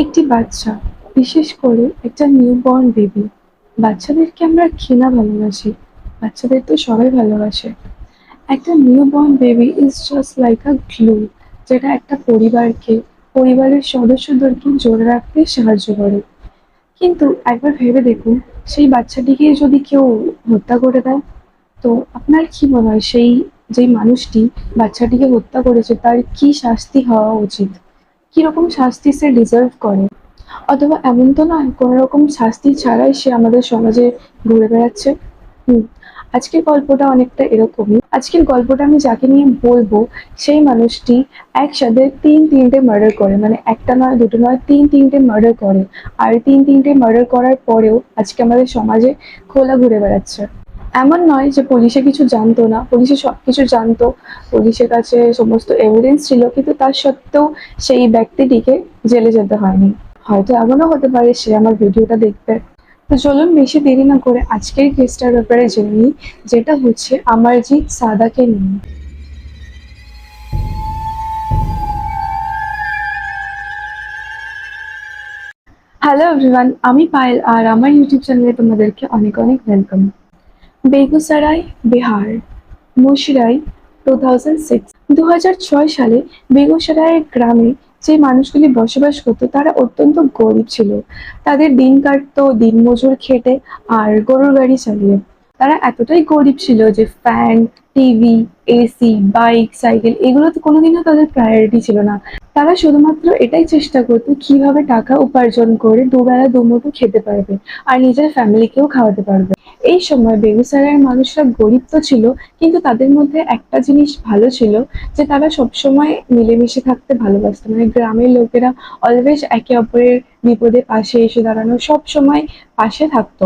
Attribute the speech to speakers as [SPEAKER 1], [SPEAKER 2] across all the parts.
[SPEAKER 1] একটি বাচ্চা, বিশেষ করে একটা নিউবর্ন বেবি। বাচ্চাদেরকে আমরা ঘৃণা ভালোবাসি, বাচ্চাদের তো সবাই ভালোবাসে। একটা newborn baby is just like a glue, যেটা একটা পরিবারকে, পরিবারের সদস্যদেরকে জোড়ে রাখতে সাহায্য করে। কিন্তু একবার ভেবে দেখুন, সেই বাচ্চাটিকে যদি কেউ হত্যা করে দেয়, তো আপনার কি মনে হয় সেই যেই মানুষটি বাচ্চাটিকে হত্যা করেছে তার কি শাস্তি হওয়া উচিত? কিরকম শাস্তি সে ডিজার্ভ করে? অথবা এমন তো নয় কোনো রকম শাস্তি ছাড়াই সে আমাদের সমাজে ঘুরে বেড়াচ্ছে। হুম। আজকের গল্পটা অনেকটা এরকমই। আজকের গল্পটা আমি যাকে নিয়ে বলবো, সেই মানুষটি একসাথে তিনটে মার্ডার করে, মানে একটা নয় দুটো নয় তিনটে মার্ডার করে। আর তিনটে মার্ডার করার পরেও আজকে আমাদের সমাজে খোলা ঘুরে বেড়াচ্ছে। এমন নয় যে পুলিশে কিছু জানতো না, পুলিশে সবকিছু জানতো, পুলিশের কাছে সমস্ত এভিডেন্স ছিল, কিন্তু তার সত্ত্বেও সেই ব্যক্তিটিকে জেলে যেতে হয়নি। হয়তো এমনও হতে পারে সে আমার ভিডিওটা দেখবে। তো চলুন বেশি দেরি না করে আজকের কেসটার ব্যাপারে জেনে নিই, যেটা হচ্ছে অমরজিৎ সাদাকে নিয়ে। হ্যালো এভরিওয়ান, আমি পায়েল আর আমার ইউটিউব চ্যানেলে তোমাদেরকে অনেক অনেক ওয়েলকাম। বেগুসরাই, বিহার, মুশিরাই, 2006। 2006 সালে বেগুসরাইয়ের গ্রামে যে মানুষগুলি বসবাস করতো তারা অত্যন্ত গরিব ছিল। তাদের দিন কাটতো দিনমজুর খেটে আর গরুর গাড়ি চালিয়ে। তারা এতটাই গরিব ছিল যে fan, TV, AC, bike, cycle এগুলো তো কোনোদিনও তাদের প্রায়োরিটি ছিল না। তারা শুধুমাত্র এটাই চেষ্টা করতো কিভাবে টাকা উপার্জন করে দুবেলা দুমুঠো খেতে পারবে আর নিজের ফ্যামিলিকেও খাওয়াতে পারবে। এই সময় বেগুসরাইয়ের মানুষরা গরিব তো ছিল, কিন্তু তাদের মধ্যে একটা জিনিস ভালো ছিল, যে তারা সবসময় মিলেমিশে থাকতে ভালোবাসতো। মানে গ্রামের লোকেরা অলওয়েজ একে অপরের বিপদে পাশে এসে দাঁড়ানো, সব সময় পাশে থাকতো।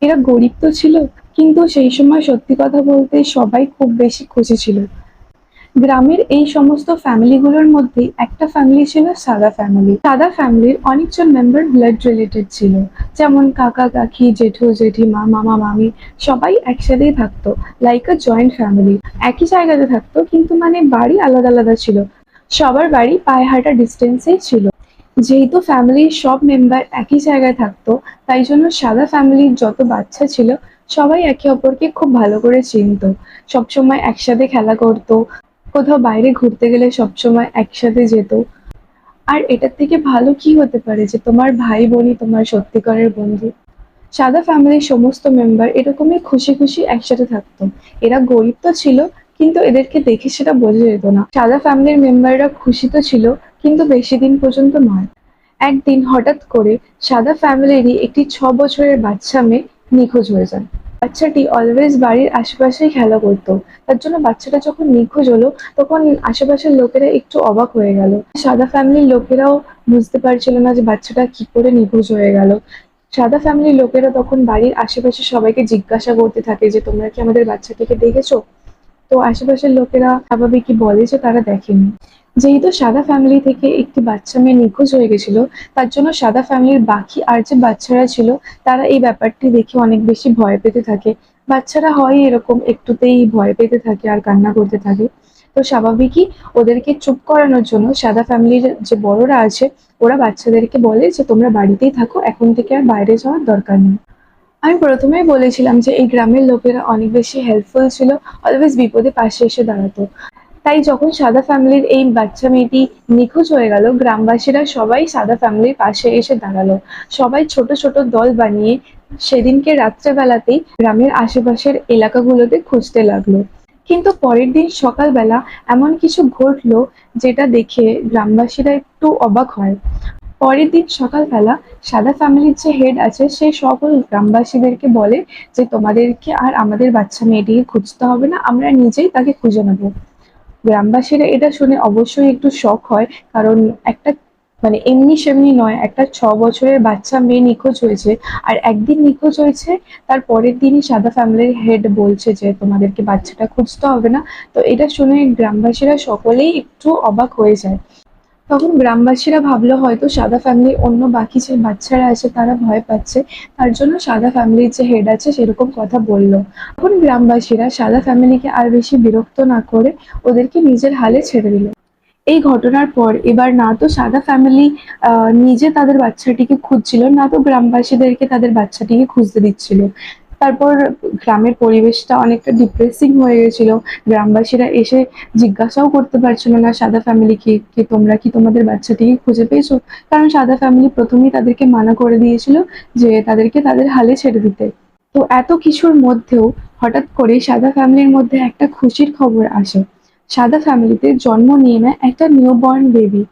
[SPEAKER 1] এরা গরিব তো ছিল, কিন্তু সেই সময় সত্যি কথা বলতে সবাই খুব বেশি খুশি ছিল। গ্রামের এই সমস্ত ফ্যামিলিগুলোর মধ্যে একটা ফ্যামিলি ছিল সাদা ফ্যামিলি। সাদা ফ্যামিলির অনেকজন মেম্বার ব্লাড রিলেটেড ছিল, যেমন কাকা কাকি, জেঠু জেঠিমা, মামা মামি, সবাই একসাথেই থাকতো, লাইক আ জয়েন্ট ফ্যামিলি। একই জায়গাতে থাকতো, কিন্তু মানে বাড়ি আলাদা আলাদা ছিল। সবার বাড়ি পায়ে হাঁটা ডিস্টেন্সেই ছিল। যেহেতু ফ্যামিলির সব মেম্বার একই জায়গায় থাকতো, তাই জন্য সাদা ফ্যামিলির যত বাচ্চা ছিল সবাই একে অপরকে খুব ভালো করে চিনতো। সবসময় একসাথে খেলা করতো, কোথাও বাইরে ঘুরতে গেলে সবসময় একসাথে যেত। আর এটার থেকে ভালো কি হতে পারে যে তোমার ভাই বোনই তোমার সত্যিকারের বন্ধু। সাদা ফ্যামিলির সমস্ত মেম্বার এরকমই খুশি খুশি একসাথে থাকতো। এরা গরিব তো ছিল, কিন্তু এদেরকে দেখে সেটা বোঝা যেত না। সাদা ফ্যামিলির মেম্বাররা খুশি তো ছিল, কিন্তু বেশি দিন পর্যন্ত নয়। একদিন হঠাৎ করে সাদা ফ্যামিলিরই একটি 6 বছরের বাচ্চা মেয়ে নিখোঁজ হয়ে যায়। বাচ্চাটি অলওয়েজ বাড়ির আশেপাশেই খেলা করতো। তার জন্য বাচ্চাটা যখন নিখোঁজ হলো, তখন আশেপাশের লোকেরা একটু অবাক হয়ে গেল। সাদা ফ্যামিলির লোকেরাও বুঝতে পারছিল না যে বাচ্চাটা কি করে নিখোঁজ হয়ে গেল। সাদা ফ্যামিলির লোকেরা তখন বাড়ির আশেপাশে সবাইকে জিজ্ঞাসা করতে থাকে যে তোমরা কি আমাদের বাচ্চাটিকে দেখেছো? তো আশেপাশের লোকেরা স্বাভাবিকই বলে যে তারা দেখেনি। যেহেতু সাদা ফ্যামিলি থেকে একটি বাচ্চা মেয়ে নিখোঁজ হয়ে গেছিল, তার জন্য সাদা ফ্যামিলির বাকি আর যে বাচ্চারা ছিল তারা এই ব্যাপারটি দেখে অনেক বেশি ভয় পেতে থাকে। বাচ্চারা হয় এরকম, একটুতেই ভয় পেতে থাকে আর কান্না করতে থাকে। তো স্বাভাবিকই ওদেরকে চুপ করানোর জন্য সাদা ফ্যামিলির যে বড়রা আছে, ওরা বাচ্চাদেরকে বলে যে তোমরা বাড়িতেই থাকো, এখন থেকে আর বাইরে যাওয়ার দরকার নেই। আমি প্রথমেই বলেছিলাম যে এই গ্রামের লোকেরা অনেক বেশি হেল্পফুল ছিল, অলওয়েজ বিপদে পাশে এসে দাঁড়াতো। তাই যখন সাদা ফ্যামিলির এই বাচ্চা মেয়েটি নিখোঁজ হয়ে গেল, গ্রামবাসীরা সবাই সাদা ফ্যামিলির পাশে এসে দাঁড়ালো। সবাই ছোট ছোট দল বানিয়ে সেদিনকে রাত্রেবেলাতেই গ্রামের আশেপাশের এলাকাগুলোতে খুঁজতে লাগলো। কিন্তু পরের দিন সকালবেলা এমন কিছু ঘটলো, যেটা দেখে গ্রামবাসীরা একটু অবাক হয়। পরের দিন সকালবেলা সাদা ফ্যামিলির যে হেড আছে সে সকল গ্রামবাসীদেরকে বলে যে তোমাদেরকে আর আমাদের বাচ্চা মেয়েটিকে খুঁজতে হবে না, আমরা নিজেই তাকে খুঁজে নেব। গ্রামবাসীরা এটা শুনে অবশ্যই একটু শক হয়, কারণ একটা মানে এমনি সেমনি নয়, একটা 6 বছরের বাচ্চা মেয়ে নিখোঁজ হয়েছে, আর একদিন নিখোঁজ হয়েছে, তার পরের দিনই সাদা ফ্যামিলির হেড বলছে যে তোমাদেরকে বাচ্চাটা খুঁজতে হবে না। তো এটা শুনে গ্রামবাসীরা সকলেই একটু অবাক হয়ে যায়। তখন গ্রামবাসীরা ভাবলো হয়তো সাদা ফ্যামিলির অন্য বাকি যে বাচ্চারা আছে তারা ভয় পাচ্ছে, তার জন্য সাদা ফ্যামিলির যে হেড আছে সেরকম কথা বললো। তখন গ্রামবাসীরা সাদা ফ্যামিলিকে আর বেশি বিরক্ত না করে ওদেরকে নিজের হালে ছেড়ে দিল। এই ঘটনার পর এবার না তো সাদা ফ্যামিলি নিজে তাদের বাচ্চাটিকে খুঁজছিল, না তো গ্রামবাসীদেরকে তাদের বাচ্চাটিকে খুঁজতে দিচ্ছিল। তারপর গ্রামের পরিবেশটা অনেকটা ডিপ্রেসিং হয়ে গেছিল। গ্রামবাসীরা এসে জিজ্ঞাসাও করতে পারছিল না সাদা ফ্যামিলিকে যে তোমরা কি তোমাদের বাচ্চাটিকে খুঁজে পেয়েছো? কারণ সাদা ফ্যামিলি প্রথমেই তাদেরকে মানা করে দিয়েছিল যে তাদেরকে তাদের হালে ছেড়ে দিতে। তো এত কিছুর মধ্যেও হঠাৎ করে সাদা ফ্যামিলির মধ্যে একটা খুশির খবর আসে। সাদা ফ্যামিলিতে জন্ম নিয়ে নেয় একটা নিউবর্ন বেবি।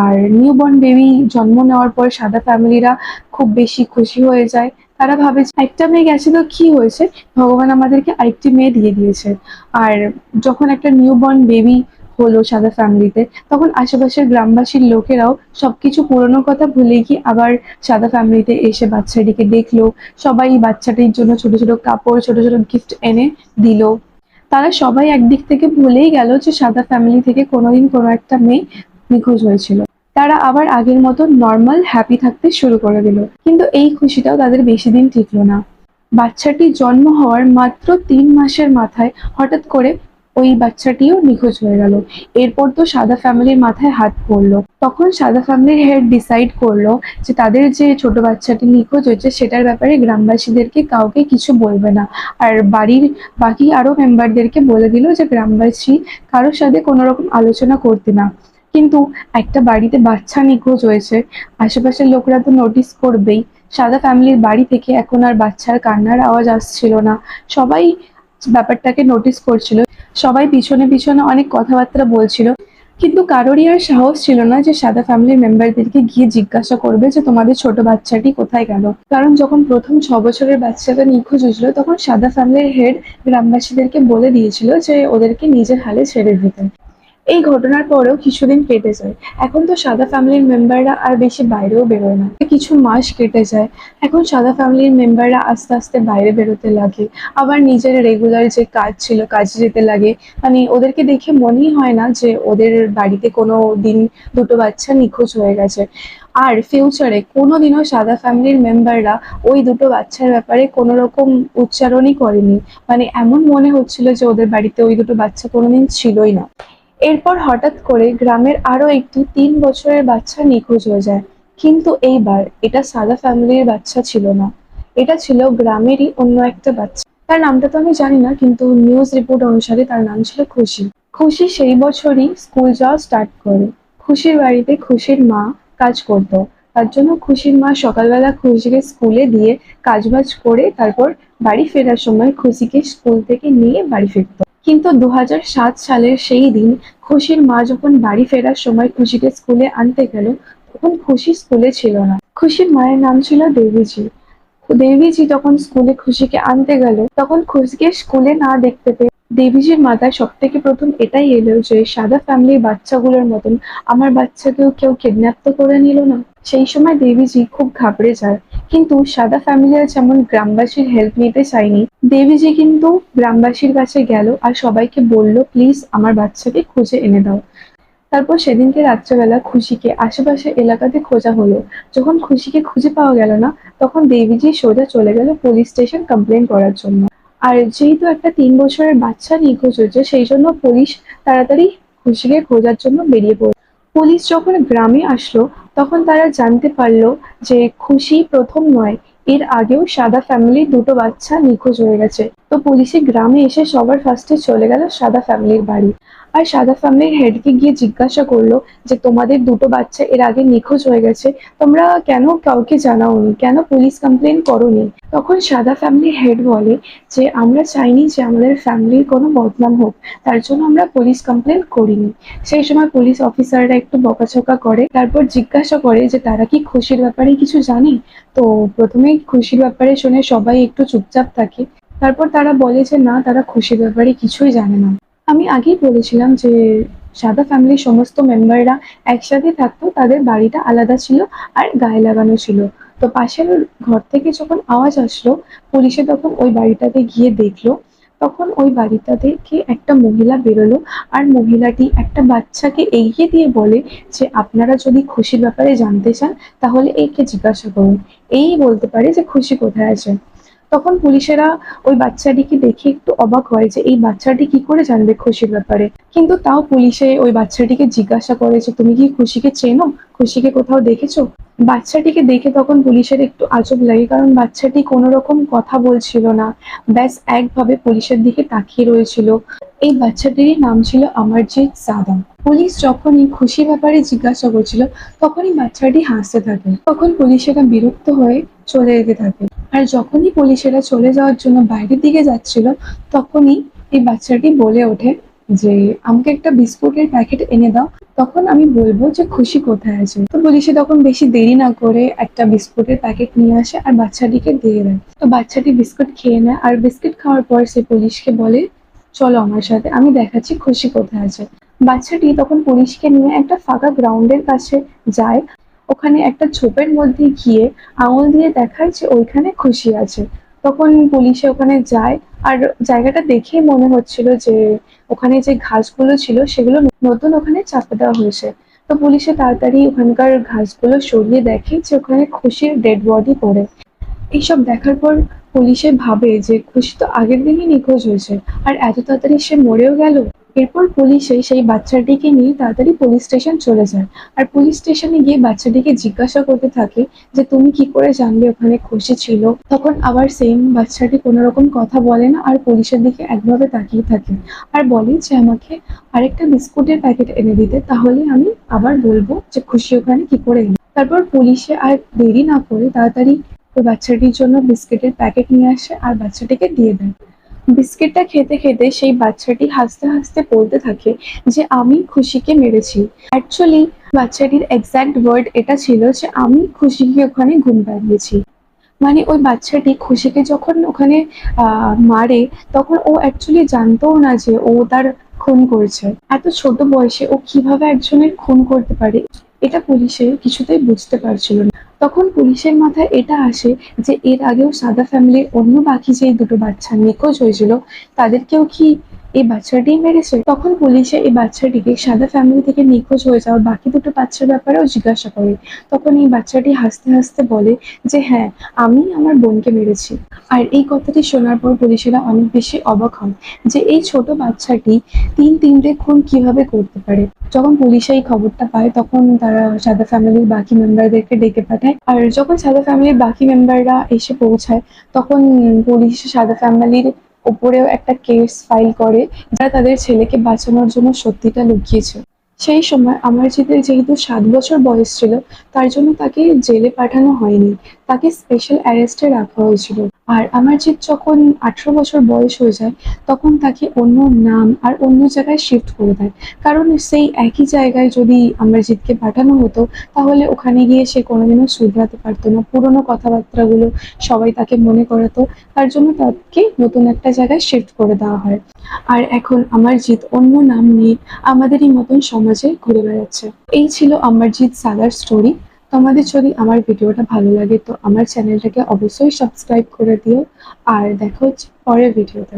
[SPEAKER 1] আর নিউবর্ন বেবি জন্ম নেওয়ার পর সাদা ফ্যামিলিরা খুব বেশি খুশি হয়ে যায়। তারা ভাবে যে একটা মেয়ে গেছে তো কি হয়েছে, ভগবান আমাদেরকে আরেকটি মেয়ে দিয়ে দিয়েছে। আর যখন একটা নিউবর্ন বেবি হলো সাদা ফ্যামিলিতে, তখন আশেপাশের গ্রামবাসীর লোকেরাও সবকিছু পুরনো কথা ভুলে গিয়ে আবার সাদা ফ্যামিলিতে এসে বাচ্চাটিকে দেখলো। সবাই বাচ্চাটির জন্য ছোট ছোট কাপড়, ছোট ছোট গিফট এনে দিল। তারা সবাই একদিক থেকে ভুলেই গেল যে সাদা ফ্যামিলি থেকে কোনোদিন কোনো একটা মেয়ে নিখোঁজ হয়েছিল। তারা আবার আগের মতো নর্মাল হ্যাপি থাকতে শুরু করে দিল। কিন্তু এই খুশিটাও তাদের বেশি দিন টিকলো না। বাচ্চাটি জন্ম হওয়ার মাত্র ৩ মাসের মাথায় হঠাৎ করে ওই বাচ্চাটিও নিখোঁজ হয়ে গেল। এরপর তো সাদা ফ্যামিলির মাথায় হাত পড়লো। তখন সাদা ফ্যামিলির হেড ডিসাইড করলো যে তাদের যে ছোট বাচ্চাটি নিখোঁজ হয়েছে সেটার ব্যাপারে গ্রামবাসীদেরকে কাউকে কিছু বলবে না। আর বাড়ির বাকি আরো মেম্বারদেরকে বলে দিল যে গ্রামবাসী কারোর সাথে কোনো রকম আলোচনা করতে না। কিন্তু একটা বাড়িতে বাচ্চা নিখোঁজ হয়েছে, আশেপাশের লোকরা তো নোটিস করবেই। সাদা ফ্যামিলির বাড়ি থেকে এখন আর বাচ্চার কান্নার আওয়াজ আসছিল না। সবাই ব্যাপারটাকে নোটিস করছিল। সবাই পিছনে পিছনে অনেক কথাবার্তা বলছিল। কিন্তু কারোরই আর সাহস ছিল না যে সাদা ফ্যামিলির মেম্বারদেরকে গিয়ে জিজ্ঞাসা করবে যে তোমাদের ছোট বাচ্চাটি কোথায় গেল। কারণ যখন প্রথম 6 বছরের বাচ্চাটা নিখোঁজ হয়েছিল তখন সাদা ফ্যামিলির হেড গ্রামবাসীদেরকে বলে দিয়েছিল যে ওদেরকে নিজের হালে ছেড়ে দিতে। এই ঘটনার পরেও কিছুদিন কেটে যায়। এখন তো সাদা ফ্যামিলির মেম্বাররা আর বেশি বাইরেও বেরোয় না। কিছু মাস কেটে যায়। এখন সাদা ফ্যামিলির মেম্বাররা আস্তে আস্তে বাইরে বেরোতে লাগে। আবার নিজের রেগুলার যে কাজ ছিল কাজে যেতে লাগে। মানে ওদেরকে দেখে মনেই হয় না যে ওদের বাড়িতে কোনো দিন দুটো বাচ্চা নিখোঁজ হয়ে গেছে। আর ফিউচারে কোনোদিনও সাদা ফ্যামিলির মেম্বাররা ওই দুটো বাচ্চার ব্যাপারে কোনো রকম উচ্চারণই করেনি। মানে এমন মনে হচ্ছিল যে ওদের বাড়িতে ওই দুটো বাচ্চা কোনোদিন ছিলই না। এরপর হঠাৎ করে গ্রামের আরো একটি ৩ বছরের বাচ্চা নিখোঁজ হয়ে যায়। কিন্তু এইবার এটা সাদা ফ্যামিলির বাচ্চা ছিল না, এটা ছিল গ্রামেরই অন্য একটা বাচ্চা। তার নামটা তো আমি জানি না, কিন্তু নিউজ রিপোর্ট অনুসারে তার নাম ছিল খুশি। খুশি সেই বছরই স্কুল যাওয়া স্টার্ট করে। খুশির বাড়িতে খুশির মা কাজ করতো। তার জন্য খুশির মা সকালবেলা খুশিকে স্কুলে দিয়ে কাজবাজ করে তারপর বাড়ি ফেরার সময় খুশিকে স্কুল থেকে নিয়ে বাড়ি ফিরতো। কিন্তু ২০০৭ সালের সেই দিন খুশির মা যখন বাড়ি ফেরার সময় খুশিকে স্কুলে আনতে গেল, তখন খুশি স্কুলে ছিল না। খুশির মায়ের নাম ছিল দেবীজি। দেবীজি যখন স্কুলে খুশিকে আনতে গেল তখন খুশিকে স্কুলে না দেখতে পেয়ে দেবীজির মাথায় সব থেকে প্রথম এটাই এলো যে সাদা ফ্যামিলির বাচ্চাগুলোর মতন আমার বাচ্চাকেও কেউ কিডন্যাপ তো করে নিল না। সেই সময় দেবীজি খুব ঘাবড়ে যায়। কিন্তু সাদা ফ্যামিলিরা যেমন গ্রামবাসীর হেল্প নিতে চায়নি, দেবীজি কিন্তু গ্রামবাসীর কাছে গেল আর সবাইকে বলল প্লিজ আমার বাচ্চাকে খুঁজে এনে দাও। তারপর সেদিনকে রাত্রেবেলা খুশিকে আশেপাশের এলাকাতে খোঁজা হলো। যখন খুশিকে খুঁজে পাওয়া গেল না, তখন দেবীজি সোজা চলে গেল পুলিশ স্টেশন কমপ্লেন করার জন্য। আর যেহেতু একটা ৩ বছরের বাচ্চা নিখোঁজ হয়েছে সেই জন্য পুলিশ তাড়াতাড়ি খুশিকে খোঁজার জন্য বেরিয়ে পড়ল। পুলিশ যখন গ্রামে আসলো তখন তারা জানতে পারলো যে খুশি প্রথম নয়, এর আগেও সাদা ফ্যামিলির দুটো বাচ্চা নিখোঁজ হয়ে গেছে। তো পুলিশে গ্রামে এসে সবার ফার্স্টে চলে গেল সাদা ফ্যামিলির বাড়ি। আর সাদা ফ্যামিলির হেডকে গিয়ে জিজ্ঞাসা করলো যে তোমাদের দুটো বাচ্চা এর আগে নিখোঁজ হয়ে গেছে, তোমরা কেন কাউকে জানাওনি, কেন পুলিশ কমপ্লেন করোনি? তখন সাদা ফ্যামিলির হেড বলে যে আমরা চাইনি যে আমাদের ফ্যামিলির কোনো বদনাম হোক, তার জন্য আমরা পুলিশ কমপ্লেন করিনি। সেই সময় পুলিশ অফিসাররা একটু বকাঝকা করে, তারপর জিজ্ঞাসা করে যে তারা কি খুশির ব্যাপারে কিছু জানে। তো প্রথমেই খুশির ব্যাপারে শুনে সবাই একটু চুপচাপ থাকে। তারপর তারা বলে যে না, তারা খুশির ব্যাপারে কিছুই জানে না। আমি আগেই বলেছিলাম যে সাদা ফ্যামিলির সমস্ত মেম্বাররা একসাথে থাকতো, তাদের বাড়িটা আলাদা ছিল আর গায়ে লাগানো ছিল। তো পাশের ঘর থেকে যখন আওয়াজ আসলো, পুলিশে তখন ওই বাড়িটাতে গিয়ে দেখলো। তখন ওই বাড়িটা থেকে একটা মহিলা বেরোলো। আর মহিলাটি একটা বাচ্চাকে এগিয়ে দিয়ে বলে যে আপনারা যদি খুশির ব্যাপারে জানতে চান তাহলে একে জিজ্ঞাসা করুন, এই বলতে পারে যে খুশি কোথায় আছে। তখন পুলিশেরা ওই বাচ্চাটিকে দেখে একটু অবাক হয় যে এই বাচ্চাটি কি করে জানবে খুশির ব্যাপারে। কিন্তু তাও পুলিশে ওই বাচ্চাটিকে জিজ্ঞাসা করে যে তুমি কি খুশিকে চেনো, খুশিকে কোথাও দেখেছো। বাচ্চাটিকে দেখে তখন পুলিশের একটু আজব লাগে, কারণ বাচ্চাটি কোনো রকম কথা বলছিল না, ব্যাস একভাবে পুলিশের দিকে তাকিয়ে রয়েছিল। এই বাচ্চাটির নাম ছিল অমরজিৎ সাদা। পুলিশ যখনই খুশির ব্যাপারে জিজ্ঞাসা করছিল তখনই বাচ্চাটি হাসতে থাকে। তখন পুলিশেরা বিরক্ত হয়ে চলে যেতে থাকে। আর যখনই পুলিশেরা চলে যাওয়ার জন্য বাইরের দিকে যাচ্ছিল তখনই এই বাচ্চাটি বলে ওঠে যে আমাকে একটা বিস্কুটের প্যাকেট এনে দাও, তখন আমি বলবো যে খুশি কোথায় আছে। তো পুলিশে তখন বেশি দেরি না করে একটা বিস্কুটের প্যাকেট নিয়ে আসে আর বাচ্চাটিকে দিয়ে দেয়। তো বাচ্চাটি বিস্কুট খেয়ে নেয় আর বিস্কুট খাওয়ার পর সে পুলিশকে বলে চলো আমার সাথে, আমি দেখাচ্ছি খুশি কোথায় আছে। বাচ্চাটি তখন পুলিশকে নিয়ে একটা ফাঁকা গ্রাউন্ডের কাছে যায়। ওখানে একটা ঝোপের মধ্যে গিয়ে আঙুল দিয়ে দেখায় যে ওইখানে খুশি আছে। তখন পুলিশে ওখানে যায় আর জায়গাটা দেখেই মনে হচ্ছিল যে ওখানে যে ঘাসগুলো ছিল সেগুলো নতুন ওখানে চাপা দেওয়া হয়েছে। তো পুলিশে তাড়াতাড়ি ওখানকার ঘাসগুলো সরিয়ে দেখে যে ওখানে খুশির ডেড বডি পড়ে। এইসব দেখার পর পুলিশে ভাবে যে খুশি তো আগের দিনই নিখোঁজ হয়েছে, আর এত তাড়াতাড়ি সে মরেও গেল। এরপর পুলিশে সেই বাচ্চাটিকে নিয়ে তাড়াতাড়ি পুলিশ স্টেশন চলে যায়। আর পুলিশ স্টেশনে গিয়ে বাচ্চাটিকে জিজ্ঞাসা করতে থাকে যে তুমি কি করে জানলে ওখানে খুশি ছিল। তখন আবার সেম বাচ্চাটি কোনো রকম কথা বলে না আর পুলিশের দিকে একভাবে তাকিয়ে থাকে আর বলে যে আমাকে আরেকটা বিস্কুটের প্যাকেট এনে দিতে, তাহলে আমি আবার বলবো যে খুশি ওখানে কি করে এলো। তারপর পুলিশে আর দেরি না করে তাড়াতাড়ি ওই বাচ্চাটির জন্য বিস্কিটের প্যাকেট নিয়ে আসে আর বাচ্চাটিকে দিয়ে দেয়। বিস্কিটটা খেতে খেতে সেই বাচ্চাটি হাসতে হাসতে বলতে থাকে যে আমি খুশিকে মেরেছি। অ্যাকচুয়ালি বাচ্চাটির এক্সাক্ট ওয়ার্ড এটা ছিল যে আমি খুশিকে ওখানে ঘুম পাড়িয়েছি। মানে ওই বাচ্চাটি খুশিকে যখন ওখানে মারে তখন ও অ্যাকচুয়ালি জানতোও না যে ও তার খুন করেছে। এত ছোট বয়সে ও কিভাবে একজনের খুন করতে পারে এটা পুলিশে কিছুতেই বুঝতে পারছিল না। তখন পুলিশের মাথায় এটা আসে যে এর আগেও সাদা ফ্যামিলির অন্য বাকি যে দুটো বাচ্চা নিখোঁজ হয়েছিল তাদেরকেও কি এই বাচ্চাটিই মেরেছে। তখন পুলিশে এই বাচ্চাটিকে সাদা ফ্যামিলি থেকে নিখোঁজ হয়ে যাওয়ার বাকি দুটো বাচ্চার ব্যাপারেও জিজ্ঞাসা করে। তখন এই বাচ্চাটি হাসতে হাসতে বলে যে হ্যাঁ, আমি আমার বোনকে মেরেছি। আর এই কথাটি শোনার পর পুলিশেরা অনেক বেশি অবাক হন যে এই ছোট বাচ্চাটি তিনটে খুন কিভাবে করতে পারে। যখন পুলিশ এই খবরটা পায় তখন তারা সাদা ফ্যামিলির বাকি মেম্বারদেরকে ডেকে পাঠায়। আর যখন সাদা ফ্যামিলির বাকি মেম্বাররা এসে পৌঁছায় তখন পুলিশ সাদা ফ্যামিলির উপরেও একটা কেস ফাইল করে, যারা তাদের ছেলেকে বাঁচানোর জন্য সত্যিটা লুকিয়েছে। সেই সময় অমরজিতের যেহেতু 7 বছর বয়স ছিল তার জন্য তাকে জেলে পাঠানো হয়নি, তাকে স্পেশাল অ্যারেস্টে রাখা হয়েছিল। আর অমরজিৎ যখন 18 বছর বয়স হয়ে যায় তখন তাকে অন্য নাম আর অন্য জায়গায় শিফট করে দেয়, কারণ সেই একই জায়গায় যদি অমরজিৎকে পাঠানো হতো তাহলে ওখানে গিয়ে সে কোনোদিনও শুধরাতে পারতো না, পুরোনো কথাবার্তাগুলো সবাই তাকে মনে করাতো। তার জন্য তাকে নতুন একটা জায়গায় শিফট করে দেওয়া হয়। আর এখন অমরজিৎ অন্য নাম নিয়ে আমাদেরই মতন সমাজে ঘুরে বেড়াচ্ছে। এই ছিল অমরজিৎ সাগার স্টোরি। তোমাদের যদি আমার ভিডিওটা ভালো লাগে তো আমার চ্যানেলটাকে অবশ্যই সাবস্ক্রাইব করে দিও। আর দেখা হচ্ছে পরের ভিডিওতে।